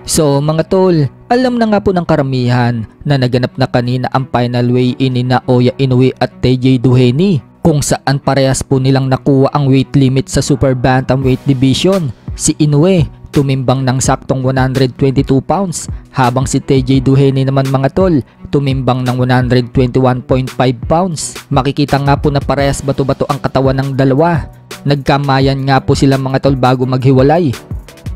So mga tol, alam na nga po ng karamihan na naganap na kanina ang final weigh-in ni Naoya Inoue at TJ Duheny, kung saan parehas po nilang nakuha ang weight limit sa super bantamweight division. Si Inoue tumimbang ng saktong 122 pounds habang si TJ Duheny naman mga tol tumimbang ng 121.5 pounds. Makikita nga po na parehas bato-bato ang katawan ng dalawa. Nagkamayan nga po sila mga tol bago maghiwalay,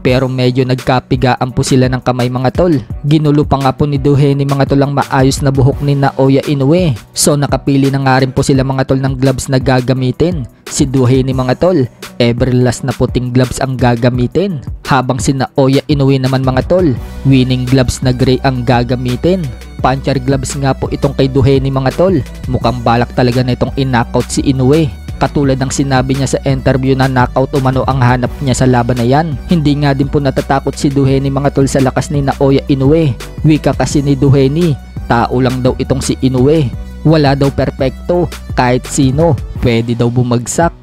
pero medyo nagkapigaan po sila ng kamay mga tol. Ginulo pa nga po ni Duheny mga tol ang maayos na buhok ni Naoya Inoue. So nakapili na nga rin po sila mga tol ng gloves na gagamitin. Si Duheny mga tol, Everlast na puting gloves ang gagamitin, habang si Naoya Inoue naman mga tol, winning gloves na gray ang gagamitin. Puncher gloves nga po itong kay Duheny mga tol. Mukhang balak talaga na itong in-knockout si Inoue. Katulad ng sinabi niya sa interview na knockout umano ang hanap niya sa laban na yan. Hindi nga din po natatakot si Duheny mga tol sa lakas ni Naoya Inoue. Wika kasi ni Duheny, tao lang daw itong si Inoue. Wala daw perpekto, kahit sino pwede daw bumagsak.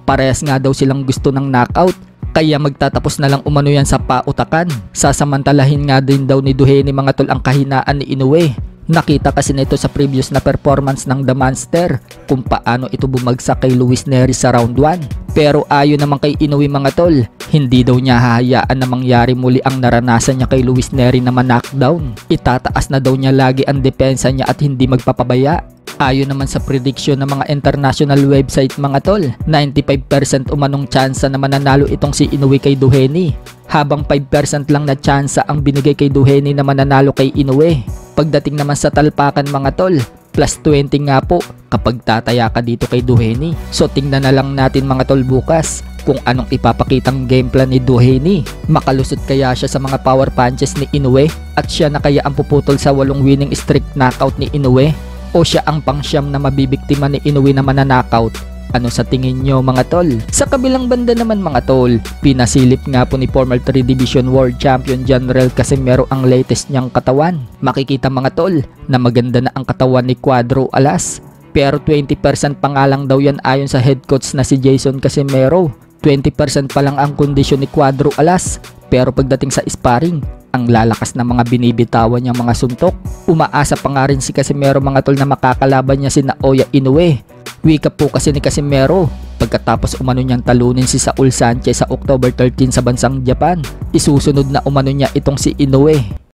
Parehas nga daw silang gusto ng knockout, kaya magtatapos na lang umano yan sa pautakan. Sasamantalahin nga din daw ni Duheny mga tol ang kahinaan ni Inoue. Nakita kasi nito sa previous na performance ng The Monster kung paano ito bumagsak kay Luis Nery sa round 1. Pero ayon naman kay Inoue mga tol, hindi daw niya hahayaan na mangyari muli ang naranasan niya kay Luis Nery na ma-knockdown. Itataas na daw niya lagi ang depensa niya at hindi magpapabaya. Ayon naman sa prediction ng mga international website mga tol, 95% umanong tsansa na mananalo itong si Inoue kay Duheny, habang 5% lang na tsansa ang binigay kay Duheny na mananalo kay Inoue. Pagdating naman sa talpakan mga tol, plus 20 nga po kapag tataya ka dito kay Duheny. So tingnan na lang natin mga tol bukas kung anong ipapakitang game plan ni Duheny. Makalusot kaya siya sa mga power punches ni Inoue at siya na kaya ang puputol sa 8 winning streak knockout ni Inoue, o siya ang pangsyam na mabibiktima ni Inoue na mananakaut? Ano sa tingin nyo mga tol? Sa kabilang banda naman mga tol, pinasilip nga po ni former 3 Division World Champion General Casimero ang latest niyang katawan. Makikita mga tol na maganda na ang katawan ni Cuadro Alas, pero 20% pa nga lang daw yan ayon sa head coach na si Jason Casimero. 20% pa lang ang kondisyon ni Cuadro Alas, pero pagdating sa sparring, ang lalakas na mga binibitawan niyang mga suntok. Umaasa pa nga rin si Casimero mga tol na makakalaban niya si Naoya Inoue. Wika po kasi ni Casimero, pagkatapos umano niyang talunin si Saul Sanchez sa October 13 sa bansang Japan, isusunod na umano niya itong si Inoue.